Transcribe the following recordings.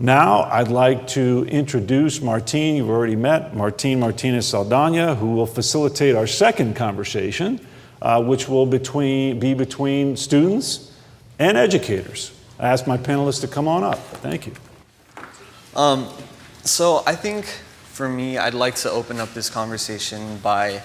Now I'd like to introduce Martin, you've already met, Martinez Saldaña, who will facilitate our second conversation, which will be between students and educators. I ask my panelists to come on up. Thank you. So I think for me, I'd like to open up this conversation by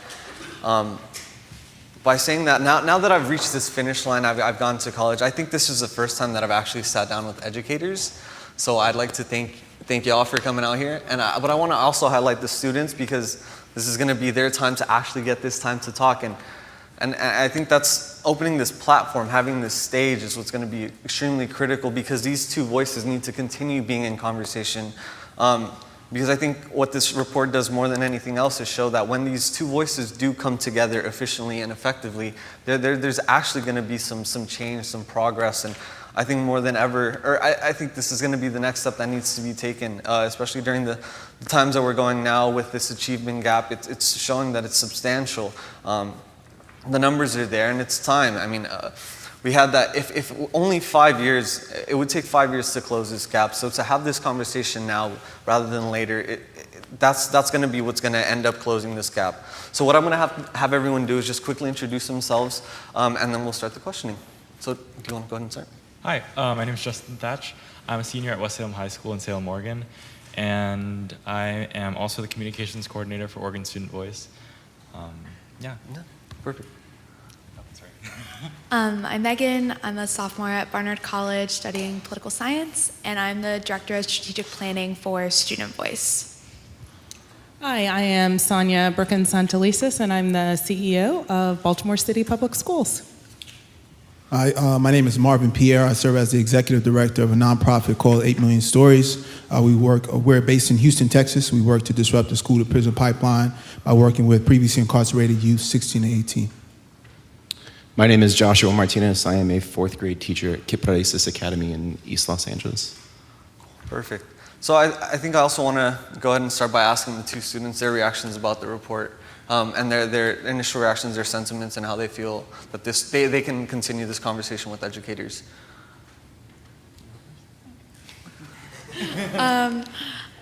saying that now that I've reached this finish line, I've gone to college, I think this is the first time that I've actually sat down with educators. So I'd like to thank you all for coming out here. But I want to also highlight the students, because this is going to be their time to actually get this time to talk. And I think that's opening this platform, having this stage is what's going to be extremely critical, because these two voices need to continue being in conversation. Because I think what this report does more than anything else is show that when these two voices do come together efficiently and effectively, there's actually going to be some change, some progress. And I think more than ever, or I think this is going to be the next step that needs to be taken, especially during the times that we're going now with this achievement gap. It's showing that it's substantial. The numbers are there, and it's time. I mean, we had that, if only 5 years, it would take 5 years to close this gap. So to have this conversation now rather than later, that's going to be what's going to end up closing this gap. So what I'm going to have everyone do is just quickly introduce themselves, and then we'll start the questioning. So do you want to go ahead and start? Hi, my name is Justin Thatch. I'm a senior at West Salem High School in Salem, Oregon, and I am also the communications coordinator for Oregon Student Voice. Yeah, perfect. Oh, sorry. I'm Megan. I'm a sophomore at Barnard College studying political science, and I'm the director of strategic planning for Student Voice. Hi, I am Sonja Brookins Santelises, and I'm the CEO of Baltimore City Public Schools. Hi, my name is Marvin, Pierre. I serve as the executive director of a nonprofit called 8 Million Stories. We're based in Houston, Texas. We work to disrupt the school-to-prison pipeline by working with previously incarcerated youth 16 to 18. My name is Joshua Martinez. I am a 4th grade teacher at Kipraesis Academy in East Los Angeles. Perfect. So I think I also want to go ahead and start by asking the two students their reactions about the report. And their initial reactions, their sentiments, and how they feel that they can continue this conversation with educators.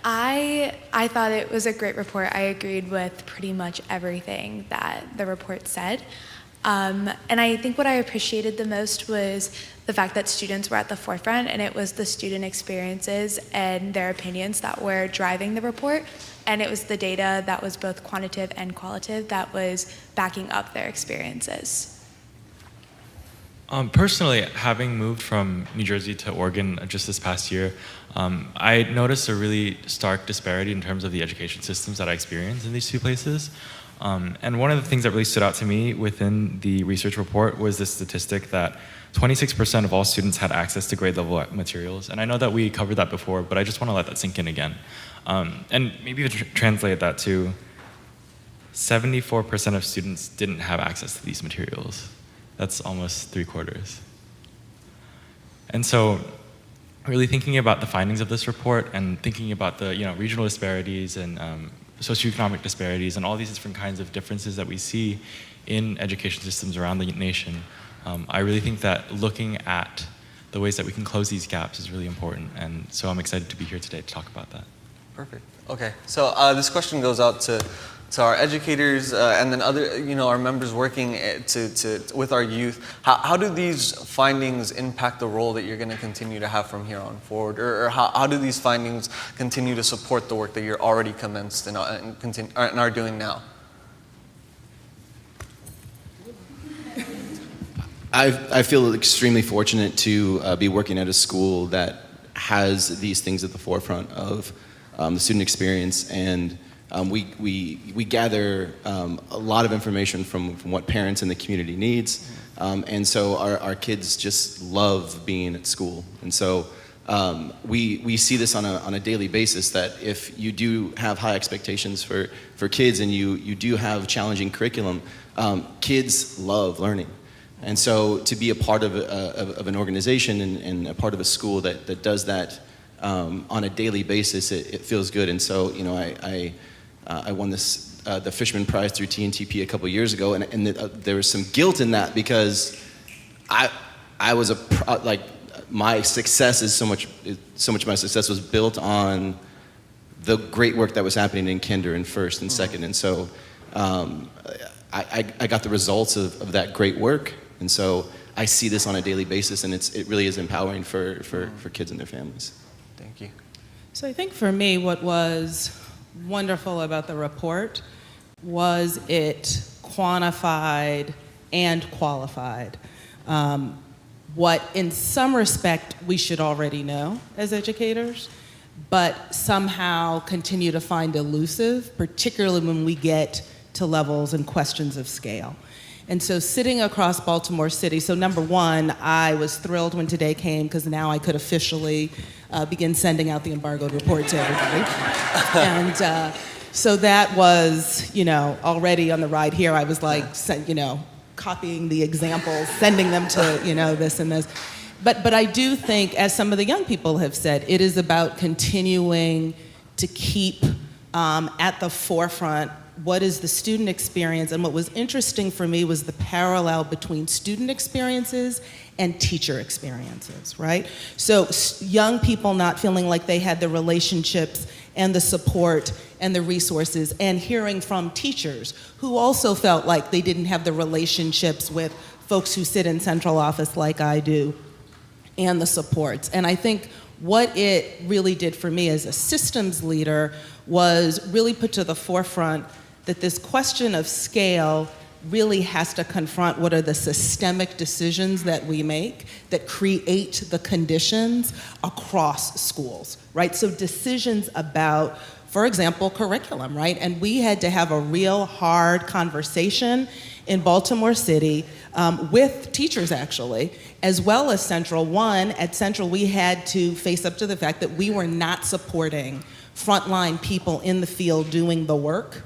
I thought it was a great report. I agreed with pretty much everything that the report said. And I think what I appreciated the most was the fact that students were at the forefront, and it was the student experiences and their opinions that were driving the report. And it was the data that was both quantitative and qualitative that was backing up their experiences. Personally, having moved from New Jersey to Oregon just this past year, I noticed a really stark disparity in terms of the education systems that I experienced in these two places. And one of the things that really stood out to me within the research report was this statistic that 26% of all students had access to grade level materials. And I know that we covered that before, but I just want to let that sink in again. And maybe translate that to 74% of students didn't have access to these materials. That's almost 3/4. And so really thinking about the findings of this report and thinking about the regional disparities and socioeconomic disparities and all these different kinds of differences that we see in education systems around the nation, I really think that looking at the ways that we can close these gaps is really important. And so I'm excited to be here today to talk about that. Perfect. Okay. So this question goes out to our educators and then other, our members working with our youth. How do these findings impact the role that you're going to continue to have from here on forward? Or how do these findings continue to support the work that you're already commenced and are doing now? I feel extremely fortunate to be working at a school that has these things at the forefront of the student experience, and we gather a lot of information from what parents in the community needs, and so our kids just love being at school. And so we see this on a daily basis, that if you do have high expectations for kids and you do have challenging curriculum, kids love learning. And so to be a part of an organization and a part of a school that does that on a daily basis, it feels good. And so, I won the Fishman Prize through TNTP a couple years ago, and there was some guilt in that, because I was my success is so much of my success was built on the great work that was happening in kinder and first and second. And so I got the results of that great work. And so I see this on a daily basis, and it really is empowering for kids and their families. Thank you. So I think for me, what was wonderful about the report was it quantified and qualified what in some respect we should already know as educators, but somehow continue to find elusive, particularly when we get to levels and questions of scale. And so sitting across Baltimore City, so number one, I was thrilled when today came because now I could officially begin sending out the embargoed report to everybody. And so that was, already on the ride here, I was like, copying the examples, sending them to, this and this. But I do think, as some of the young people have said, it is about continuing to keep at the forefront what is the student experience. And what was interesting for me was the parallel between student experiences and teacher experiences, right? So young people not feeling like they had the relationships and the support and the resources, and hearing from teachers who also felt like they didn't have the relationships with folks who sit in central office like I do, and the supports. And I think what it really did for me as a systems leader was really put to the forefront that this question of scale really has to confront what are the systemic decisions that we make that create the conditions across schools, right? So decisions about, for example, curriculum, right? And we had to have a real hard conversation in Baltimore City with teachers, actually, as well as Central. One, at Central, we had to face up to the fact that we were not supporting frontline people in the field doing the work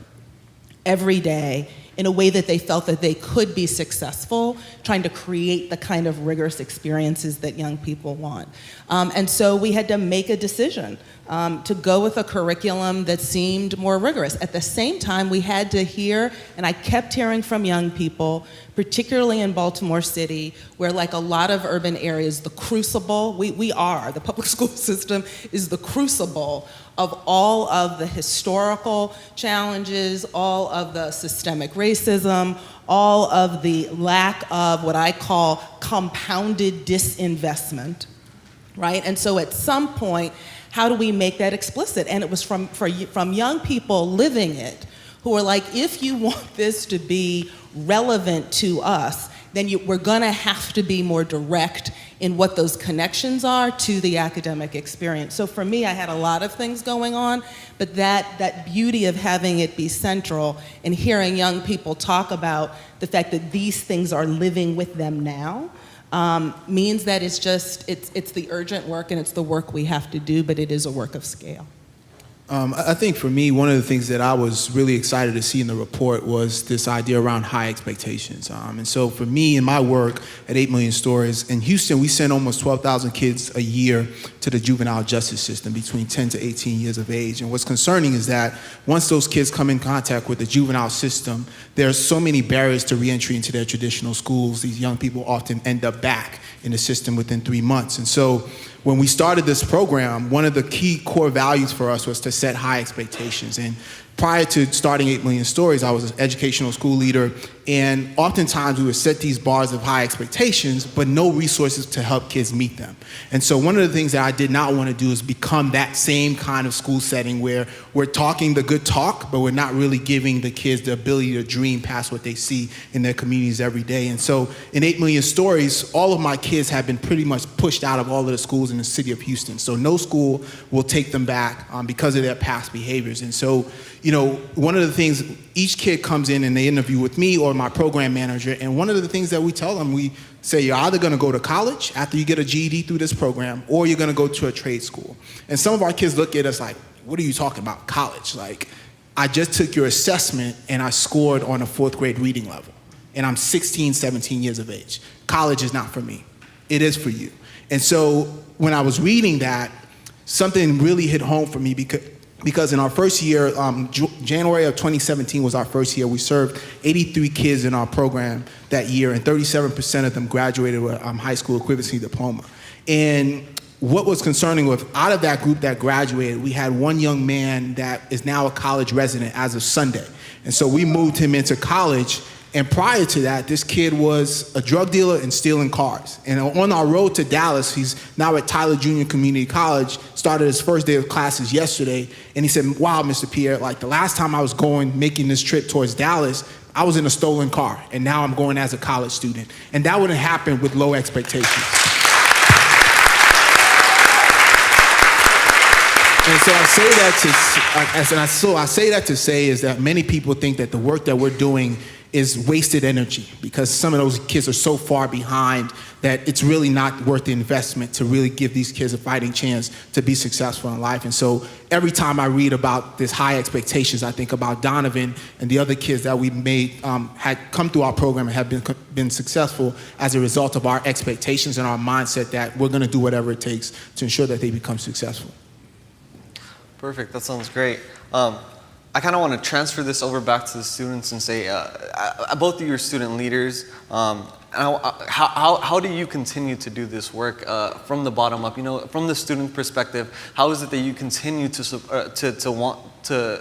every day in a way that they felt that they could be successful, trying to create the kind of rigorous experiences that young people want. And so we had to make a decision to go with a curriculum that seemed more rigorous. At the same time, we had to hear, and I kept hearing from young people, particularly in Baltimore City, where like a lot of urban areas, the crucible, the public school system is the crucible of all of the historical challenges, all of the systemic racism, all of the lack of what I call compounded disinvestment, right? And so at some point, how do we make that explicit? And it was from young people living it, who are like, if you want this to be relevant to us, then we're gonna have to be more direct in what those connections are to the academic experience. So for me, I had a lot of things going on, but that beauty of having it be central and hearing young people talk about the fact that these things are living with them now means that it's the urgent work and it's the work we have to do, but it is a work of scale. I think for me, one of the things that I was really excited to see in the report was this idea around high expectations. And so for me, in my work at 8 Million Stories, in Houston, we send almost 12,000 kids a year to the juvenile justice system between 10 to 18 years of age. And what's concerning is that once those kids come in contact with the juvenile system, there's so many barriers to reentry into their traditional schools. These young people often end up back in the system within 3 months. And so when we started this program, one of the key core values for us was to set high expectations. And prior to starting 8 Million Stories, I was an educational school leader, and oftentimes we would set these bars of high expectations, but no resources to help kids meet them. And so one of the things that I did not want to do is become that same kind of school setting where we're talking the good talk, but we're not really giving the kids the ability to dream past what they see in their communities every day. And so in 8 Million Stories, all of my kids have been pretty much pushed out of all of the schools in the city of Houston. So no school will take them back because of their past behaviors. And so, one of the things, each kid comes in and they interview with me or my program manager, and one of the things that we tell them, we say, you're either gonna go to college after you get a GED through this program, or you're gonna go to a trade school. And some of our kids look at us like, what are you talking about, college? Like, I just took your assessment and I scored on a 4th grade reading level, and I'm 16, 17 years of age. College is not for me. It is for you. And so when I was reading that, something really hit home for me because in our first year, January of 2017 was our first year. We served 83 kids in our program that year, and 37% of them graduated with a high school equivalency diploma. And what was concerning was, out of that group that graduated, we had one young man that is now a college resident as of Sunday. And so we moved him into college. And prior to that, this kid was a drug dealer and stealing cars. And on our road to Dallas, he's now at Tyler Junior Community College, started his first day of classes yesterday. And he said, wow, Mr. Pierre, like the last time I was making this trip towards Dallas, I was in a stolen car. And now I'm going as a college student. And that wouldn't happen with low expectations. And so I say that to say is that many people think that the work that we're doing is wasted energy, because some of those kids are so far behind that it's really not worth the investment to really give these kids a fighting chance to be successful in life. And so every time I read about this high expectations, I think about Donovan and the other kids that we made had come through our program and have been successful as a result of our expectations and our mindset that we're going to do whatever it takes to ensure that they become successful. Perfect, that sounds great. I kind of want to transfer this over back to the students and say, both of you are student leaders. How do you continue to do this work from the bottom up? You know, from the student perspective, how is it that you continue to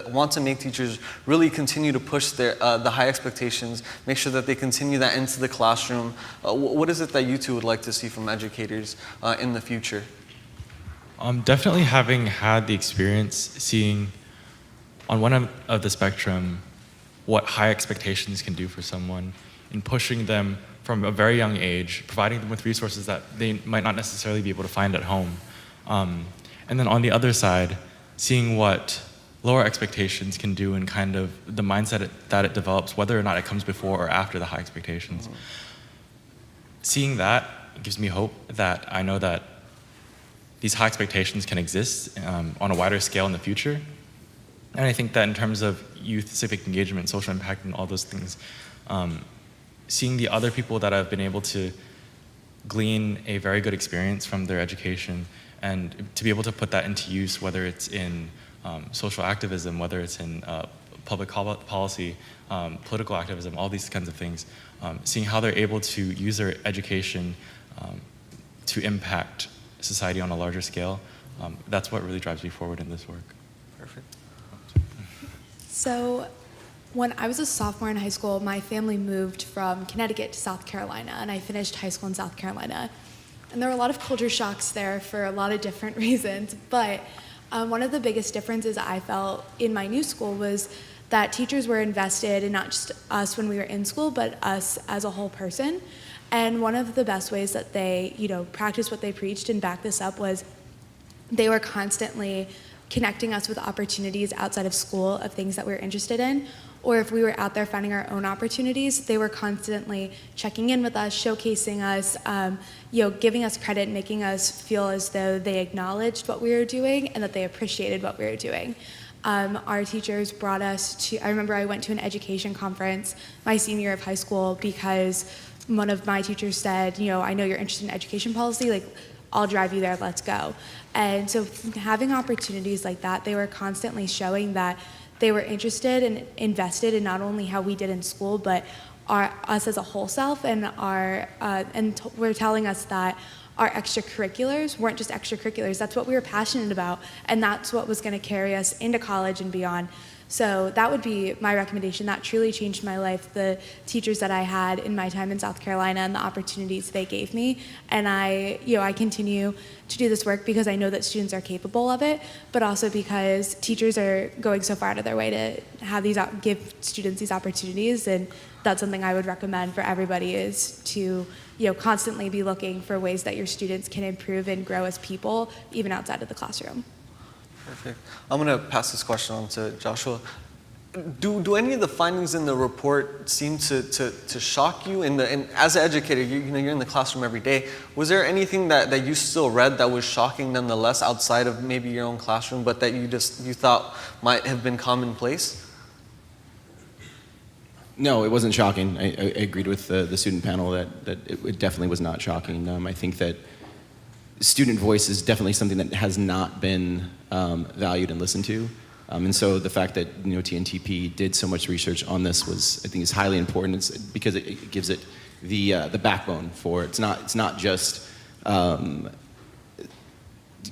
want to make teachers really continue to push the high expectations, make sure that they continue that into the classroom? What is it that you two would like to see from educators in the future? Definitely having had the experience seeing on one end of the spectrum what high expectations can do for someone in pushing them from a very young age, providing them with resources that they might not necessarily be able to find at home. And then on the other side, seeing what lower expectations can do and kind of the mindset that it develops, whether or not it comes before or after the high expectations. Mm-hmm. Seeing that gives me hope that I know that these high expectations can exist on a wider scale in the future. And I think that in terms of youth civic engagement, social impact, and all those things, seeing the other people that have been able to glean a very good experience from their education and to be able to put that into use, whether it's in social activism, whether it's in public policy, political activism, all these kinds of things, seeing how they're able to use their education to impact society on a larger scale, that's what really drives me forward in this work. Perfect. So when I was a sophomore in high school, my family moved from Connecticut to South Carolina, and I finished high school in South Carolina. And there were a lot of culture shocks there for a lot of different reasons, but one of the biggest differences I felt in my new school was that teachers were invested in not just us when we were in school, but us as a whole person. And one of the best ways that they, practiced what they preached and backed this up was they were constantly connecting us with opportunities outside of school of things that we were interested in. Or if we were out there finding our own opportunities, they were constantly checking in with us, showcasing us, giving us credit, making us feel as though they acknowledged what we were doing and that they appreciated what we were doing. Our teachers brought us to, I remember I went to an education conference my senior year of high school because one of my teachers said, I know you're interested in education policy, I'll drive you there, let's go. And so having opportunities like that, they were constantly showing that they were interested and invested in not only how we did in school, but us as a whole self, and were telling us that our extracurriculars weren't just extracurriculars. That's what we were passionate about, and that's what was going to carry us into college and beyond. So that would be my recommendation. That truly changed my life, the teachers that I had in my time in South Carolina and the opportunities they gave me. And I continue to do this work because I know that students are capable of it, but also because teachers are going so far out of their way to have give students these opportunities. And that's something I would recommend for everybody, is to constantly be looking for ways that your students can improve and grow as people, even outside of the classroom. Perfect. I'm going to pass this question on to Joshua. Do any of the findings in the report seem to shock you? And as an educator, you're in the classroom every day. Was there anything that you still read that was shocking nonetheless, outside of maybe your own classroom, but that you thought might have been commonplace? No, it wasn't shocking. I agreed with the student panel that it definitely was not shocking. I think that student voice is definitely something that has not been valued and listened to. And so the fact that TNTP did so much research on this I think is highly important. Because it gives it the backbone for it's not just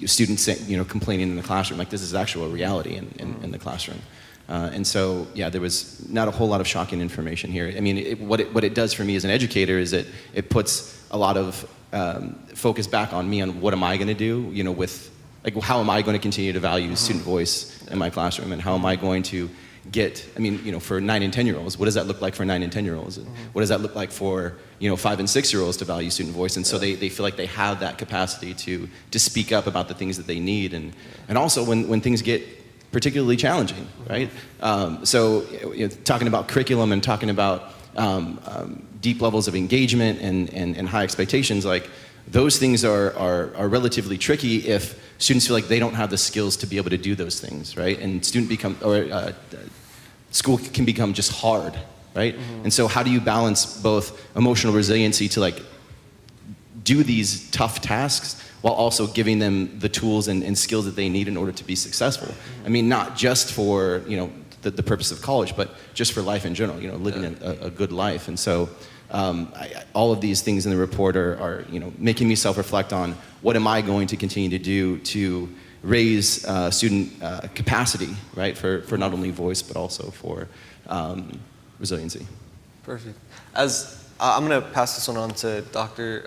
students complaining in the classroom. Like, this is actual reality in the classroom. And so, yeah, there was not a whole lot of shocking information here. I mean, what it does for me as an educator is that it puts a lot of focus back on me on what am I going to do, with, like, how am I going to continue to value student voice in my classroom, and how am I going to get, for 9 and 10-year-olds, what does that look like for 9 and 10-year-olds? What does that look like for, 5 and 6-year-olds to value student voice? And so they feel like they have that capacity to speak up about the things that they need, and also when things get particularly challenging, right? So talking about curriculum and talking about deep levels of engagement and high expectations, like, those things are relatively tricky if students feel like they don't have the skills to be able to do those things, right? And school can become just hard, right? And so how do you balance both emotional resiliency to, like, do these tough tasks while also giving them the tools and skills that they need in order to be successful? I mean, not just for, the purpose of college, but just for life in general, living a good life. And so all of these things in the report are making me self-reflect on what am I going to continue to do to raise student capacity, right, for not only voice but also for resiliency. Perfect. I'm going to pass this one on to Dr.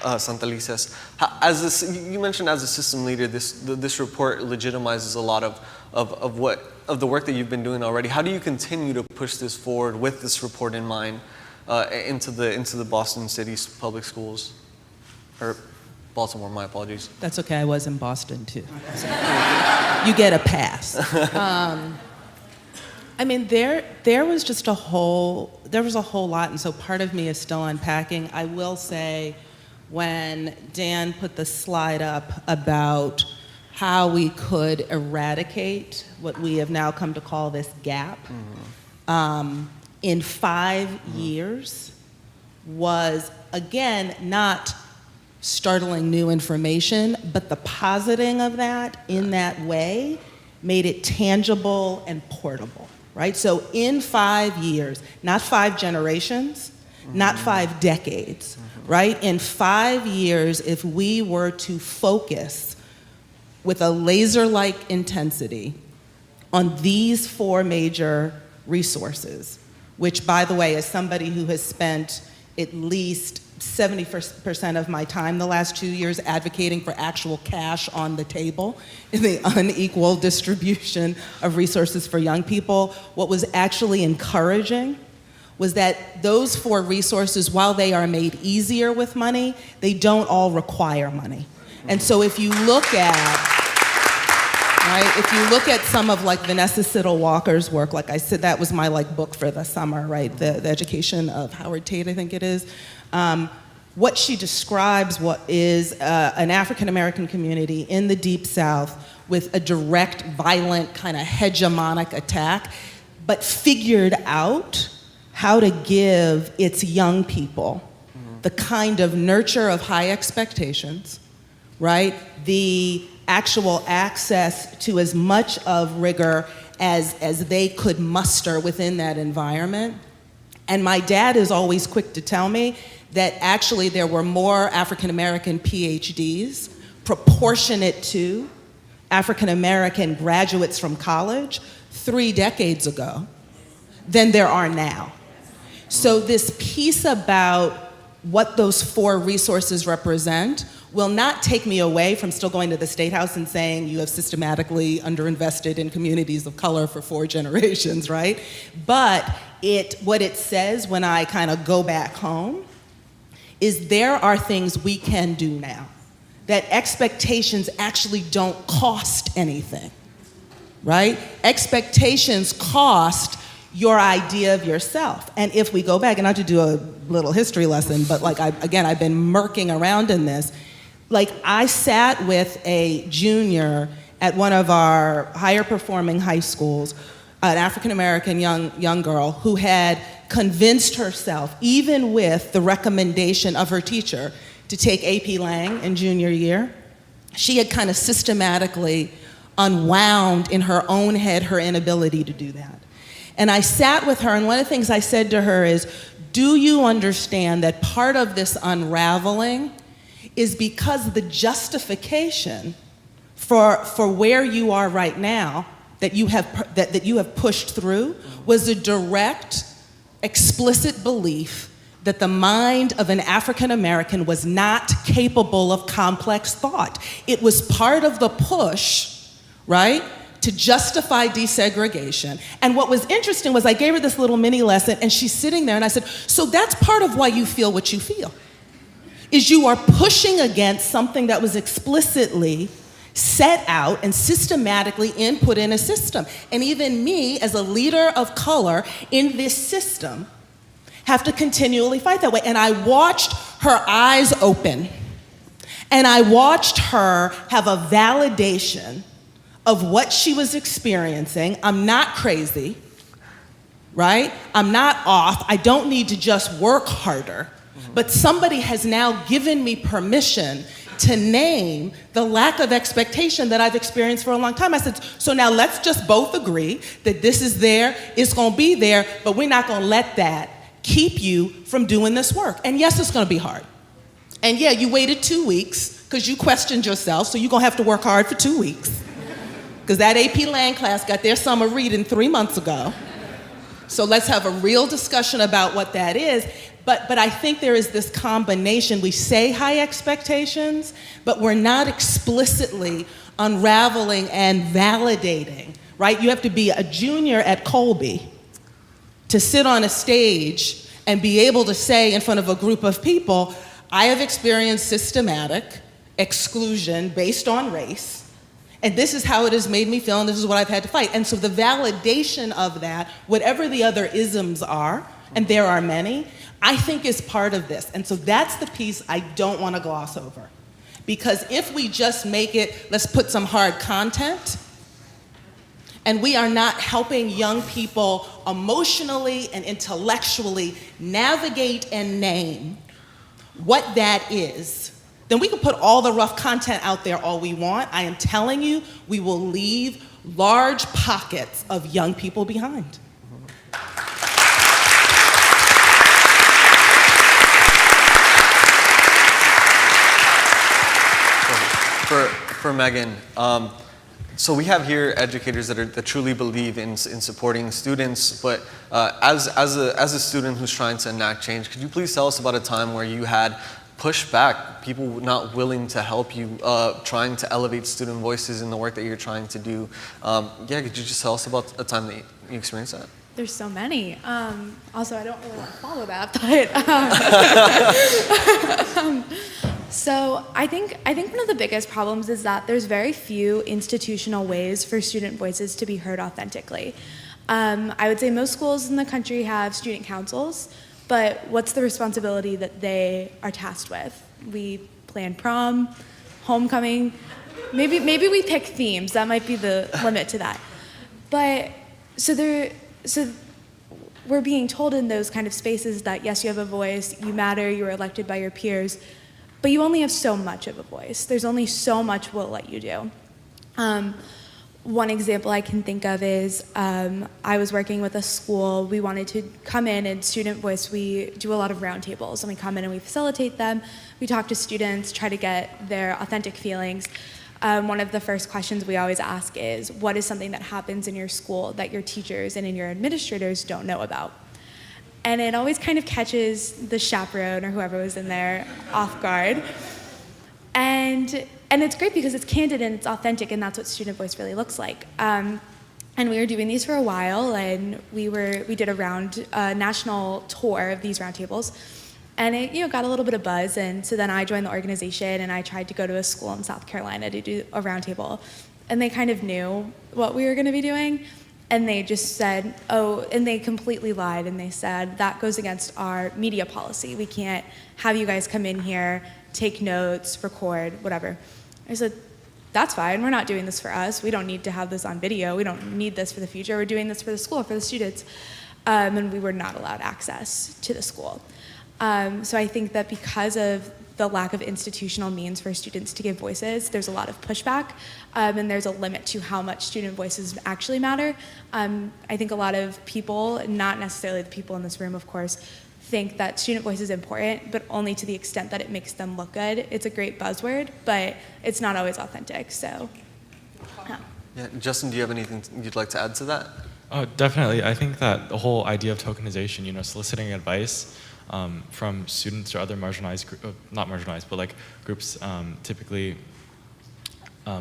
Santelises. You mentioned as a system leader, this report legitimizes a lot of the work that you've been doing already. How do you continue to push this forward with this report in mind into the Boston City's public schools? Or Baltimore, my apologies. That's okay, I was in Boston too. You get a pass. There was a whole lot, and so part of me is still unpacking. I will say, when Dan put the slide up about how we could eradicate what we have now come to call this gap, in 5 years was, again, not startling new information, but the positing of that in that way made it tangible and portable, right? So in 5 years, not 5 generations, not 5 decades, right? In 5 years, if we were to focus with a laser-like intensity on these 4 major resources, which, by the way, as somebody who has spent at least 70% of my time the last 2 years advocating for actual cash on the table in the unequal distribution of resources for young people, what was actually encouraging was that those 4 resources, while they are made easier with money, they don't all require money. And so if you look at some of, like, Vanessa Siddle Walker's work, like I said, that was my, like, book for the summer, right? The Education of Howard Tate, I think it is. What she describes what is an African-American community in the Deep South with a direct, violent, kind of hegemonic attack, but figured out how to give its young people the kind of nurture of high expectations, right? The actual access to as much of rigor as they could muster within that environment. And my dad is always quick to tell me that actually there were more African-American PhDs proportionate to African-American graduates from college 3 decades ago than there are now. So this piece about what those 4 resources represent will not take me away from still going to the State House and saying you have systematically underinvested in communities of color for 4 generations, right? But what it says when I kind of go back home is there are things we can do now, that expectations actually don't cost anything, right? Expectations cost your idea of yourself. And if we go back, and not to do a little history lesson, but like I've been murking around in this. Like, I sat with a junior at one of our higher performing high schools, an African-American young girl who had convinced herself, even with the recommendation of her teacher, to take AP Lang in junior year. She had kind of systematically unwound in her own head her inability to do that. And I sat with her, and one of the things I said to her is, do you understand that part of this unraveling is because the justification for where you are right now, that you have pushed through, was a direct, explicit belief that the mind of an African American was not capable of complex thought. It was part of the push, right, to justify desegregation. And what was interesting was I gave her this little mini lesson, and she's sitting there, and I said, so that's part of why you feel what you feel, is you are pushing against something that was explicitly set out and systematically input in a system. And even me, as a leader of color in this system, have to continually fight that way. And I watched her eyes open, and I watched her have a validation of what she was experiencing. I'm not crazy, right? I'm not off. I don't need to just work harder. But somebody has now given me permission to name the lack of expectation that I've experienced for a long time. I said, so now let's just both agree that this is there, it's gonna be there, but we're not gonna let that keep you from doing this work. And yes, it's gonna be hard. And yeah, you waited 2 weeks because you questioned yourself, so you're gonna have to work hard for 2 weeks. Because that AP Lang class got their summer reading 3 months ago. So let's have a real discussion about what that is. But I think there is this combination. We say high expectations, but we're not explicitly unraveling and validating, right? You have to be a junior at Colby to sit on a stage and be able to say in front of a group of people, I have experienced systematic exclusion based on race, and this is how it has made me feel, and this is what I've had to fight. And so the validation of that, whatever the other isms are, and there are many, I think is part of this. And so that's the piece I don't want to gloss over. Because if we just make it, let's put some hard content, and we are not helping young people emotionally and intellectually navigate and name what that is, then we can put all the rough content out there all we want. I am telling you, we will leave large pockets of young people behind. For Megan, so we have here educators that truly believe in supporting students, but as a student who's trying to enact change, could you please tell us about a time where you had pushback, people not willing to help you, trying to elevate student voices in the work that you're trying to do? Yeah, could you just tell us about a time that you experienced that? There's so many. Also, I don't really want to follow that, but so I think one of the biggest problems is that there's very few institutional ways for student voices to be heard authentically. I would say most schools in the country have student councils, but what's the responsibility that they are tasked with? We plan prom, homecoming, maybe we pick themes. That might be the limit to that. But so we're being told in those kind of spaces that yes, you have a voice, you matter, you were elected by your peers, but you only have so much of a voice. There's only so much we'll let you do. One example I can think of is I was working with a school. We wanted to come in and student voice. We do a lot of roundtables, and we come in and we facilitate them. We talk to students, try to get their authentic feelings. One of the first questions we always ask is, what is something that happens in your school that your teachers and your administrators don't know about? And it always kind of catches the chaperone or whoever was in there off guard. And it's great because it's candid and it's authentic, and that's what student voice really looks like. And we were doing these for a while, and we did a national tour of these roundtables, and it got a little bit of buzz. And so then I joined the organization, and I tried to go to a school in South Carolina to do a roundtable, and they kind of knew what we were going to be doing. And they just said, oh, and they completely lied, and they said, that goes against our media policy. We can't have you guys come in here, take notes, record, whatever. I said, that's fine, we're not doing this for us. We don't need to have this on video. We don't need this for the future. We're doing this for the school, for the students. And we were not allowed access to the school. So I think that because of the lack of institutional means for students to give voices, there's a lot of pushback, and there's a limit to how much student voices actually matter. I think a lot of people, not necessarily the people in this room, of course, think that student voice is important, but only to the extent that it makes them look good. It's a great buzzword, but it's not always authentic. So Yeah, Justin, do you have anything you'd like to add to that? Oh, definitely. I think that the whole idea of tokenization, soliciting advice from students or other marginalized, not marginalized, but like groups typically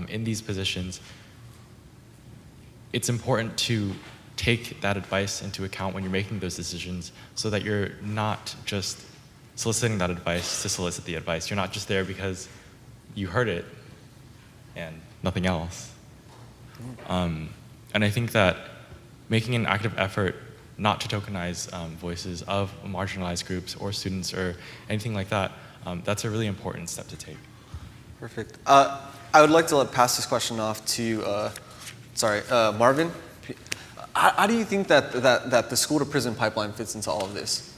in these positions, it's important to take that advice into account when you're making those decisions so that you're not just soliciting that advice to solicit the advice. You're not just there because you heard it and nothing else. And I think that making an active effort not to tokenize voices of marginalized groups or students or anything like that, that's a really important step to take. Perfect. I would like to pass this question off to, Marvin. How do you think that the school-to-prison pipeline fits into all of this?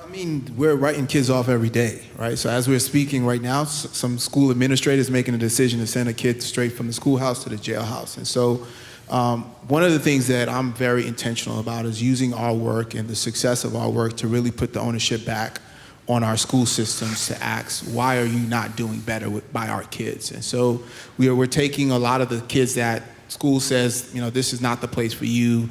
I mean, we're writing kids off every day, right? So as we're speaking right now, some school administrators making a decision to send a kid straight from the schoolhouse to the jailhouse. And so one of the things that I'm very intentional about is using our work and the success of our work to really put the ownership back on our school systems to ask, why are you not doing better by our kids? And so we're taking a lot of the kids that school says, this is not the place for you.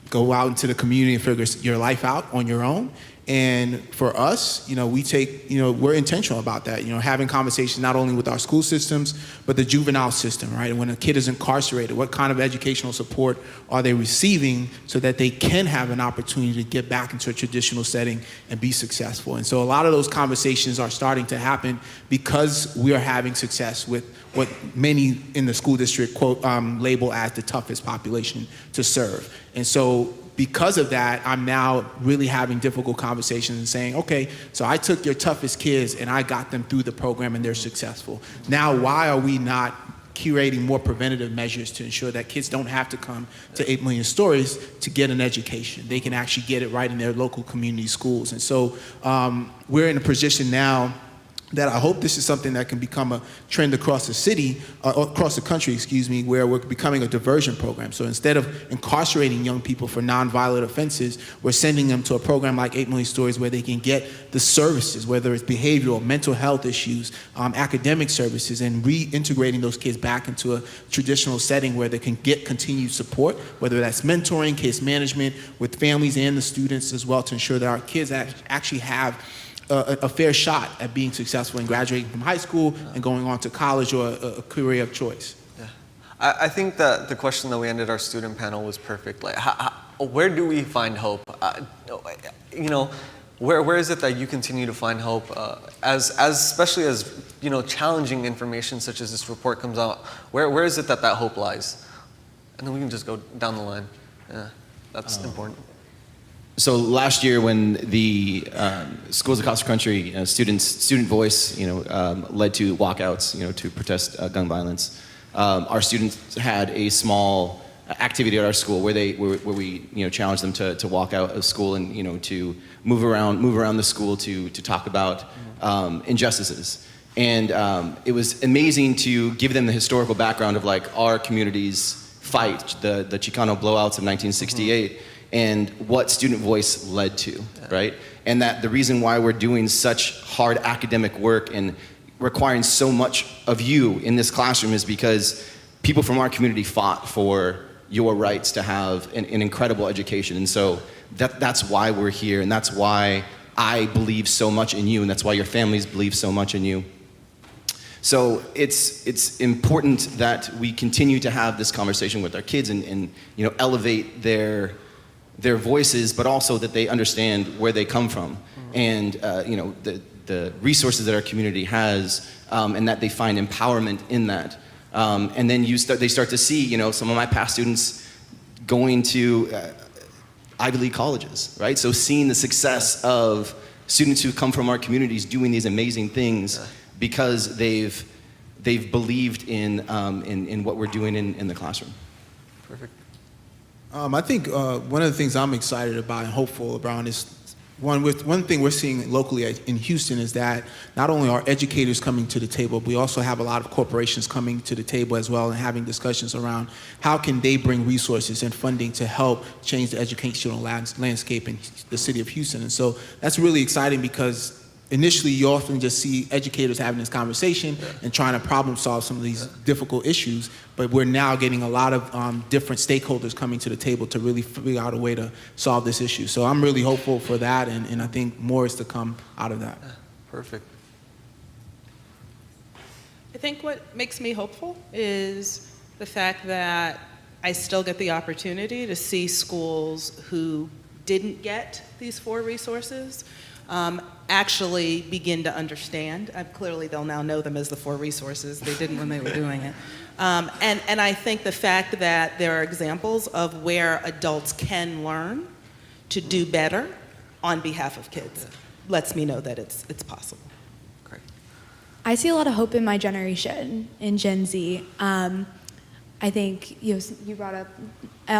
Go out into the community and figure your life out on your own. And for us, we're intentional about that, having conversations not only with our school systems, but the juvenile system, right? And when a kid is incarcerated, what kind of educational support are they receiving so that they can have an opportunity to get back into a traditional setting and be successful? And so a lot of those conversations are starting to happen because we are having success with what many in the school district, quote, label as the toughest population to serve. And so because of that, I'm now really having difficult conversations and saying, okay, so I took your toughest kids and I got them through the program and they're successful. Now, why are we not curating more preventative measures to ensure that kids don't have to come to 8 Million Stories to get an education? They can actually get it right in their local community schools. And so we're in a position now that I hope this is something that can become a trend across the city, across the country, where we're becoming a diversion program. So instead of incarcerating young people for nonviolent offenses, we're sending them to a program like 8 Million Stories where they can get the services, whether it's behavioral, mental health issues, academic services, and reintegrating those kids back into a traditional setting where they can get continued support, whether that's mentoring, case management with families and the students as well, to ensure that our kids actually have a fair shot at being successful and graduating from high school and going on to college or a career of choice. Yeah, I think that the question that we ended our student panel was perfect. Like, where do we find hope? Where is it that you continue to find hope, especially as challenging information such as this report comes out? Where is it that hope lies? And then we can just go down the line. Yeah, that's important. So last year, when the schools across the country, student voice, led to walkouts, to protest gun violence, our students had a small activity at our school where we challenged them to walk out of school and to move around the school to talk about injustices. And it was amazing to give them the historical background of our community's fight, the Chicano blowouts of 1968. And what student voice led to, right? And that the reason why we're doing such hard academic work and requiring so much of you in this classroom is because people from our community fought for your rights to have an incredible education. And so that's why we're here, and that's why I believe so much in you, and that's why your families believe so much in you. So it's important that we continue to have this conversation with our kids and elevate their voices, but also that they understand where they come from, and the resources that our community has, and that they find empowerment in that. And then they start to see, some of my past students going to Ivy League colleges, right? So seeing the success of students who come from our communities doing these amazing things because they've believed in what we're doing in the classroom. Perfect. I think one of the things I'm excited about and hopeful about is one thing we're seeing locally in Houston is that not only are educators coming to the table, but we also have a lot of corporations coming to the table as well and having discussions around how can they bring resources and funding to help change the educational landscape in the city of Houston. And so that's really exciting because initially you often just see educators having this conversation and trying to problem solve some of these difficult issues, but we're now getting a lot of different stakeholders coming to the table to really figure out a way to solve this issue. So I'm really hopeful for that, and I think more is to come out of that. Perfect. I think what makes me hopeful is the fact that I still get the opportunity to see schools who didn't get these 4 resources actually begin to understand. Clearly, they'll now know them as the 4 resources. They didn't when they were doing it. And I think the fact that there are examples of where adults can learn to do better on behalf of kids lets me know that it's possible. Great. I see a lot of hope in my generation, in Gen Z. I think you brought up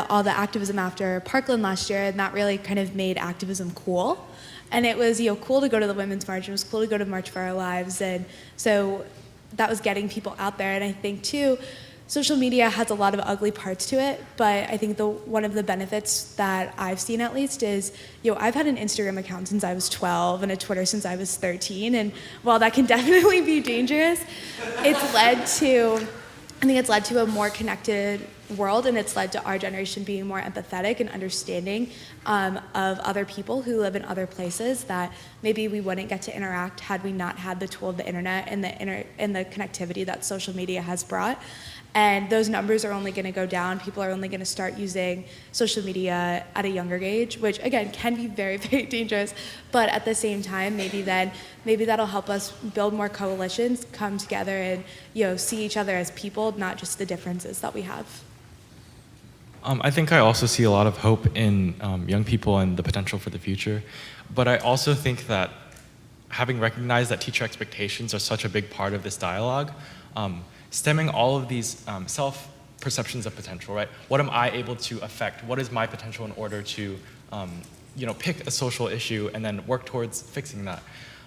all the activism after Parkland last year, and that really kind of made activism cool. And it was cool to go to the Women's March. It was cool to go to March for Our Lives, and so that was getting people out there. And I think too, social media has a lot of ugly parts to it, but I think one of the benefits that I've seen at least is, I've had an Instagram account since I was 12 and a Twitter since I was 13, and while that can definitely be dangerous, I think it's led to a more connected world, and it's led to our generation being more empathetic and understanding of other people who live in other places that maybe we wouldn't get to interact had we not had the tool of the internet and the connectivity that social media has brought. And those numbers are only going to go down. People are only going to start using social media at a younger age, which again can be very, very dangerous. But at the same time, maybe that'll help us build more coalitions, come together, and see each other as people, not just the differences that we have. I think I also see a lot of hope in young people and the potential for the future. But I also think that having recognized that teacher expectations are such a big part of this dialogue, stemming all of these self-perceptions of potential, right? What am I able to affect? What is my potential in order to, pick a social issue and then work towards fixing that?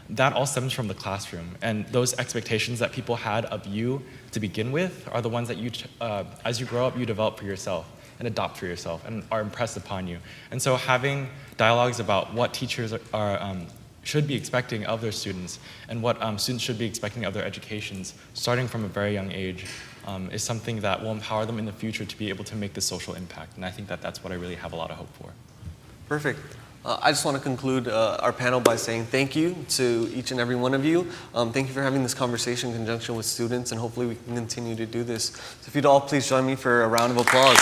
That all stems from the classroom. And those expectations that people had of you to begin with are the ones that you, as you grow up, you develop for yourself and adopt for yourself and are impressed upon you. And so having dialogues about what teachers should be expecting of their students and what students should be expecting of their educations, starting from a very young age, is something that will empower them in the future to be able to make this social impact. And I think that that's what I really have a lot of hope for. Perfect. I just want to conclude our panel by saying thank you to each and every one of you. Thank you for having this conversation in conjunction with students, and hopefully we can continue to do this. So if you'd all please join me for a round of applause.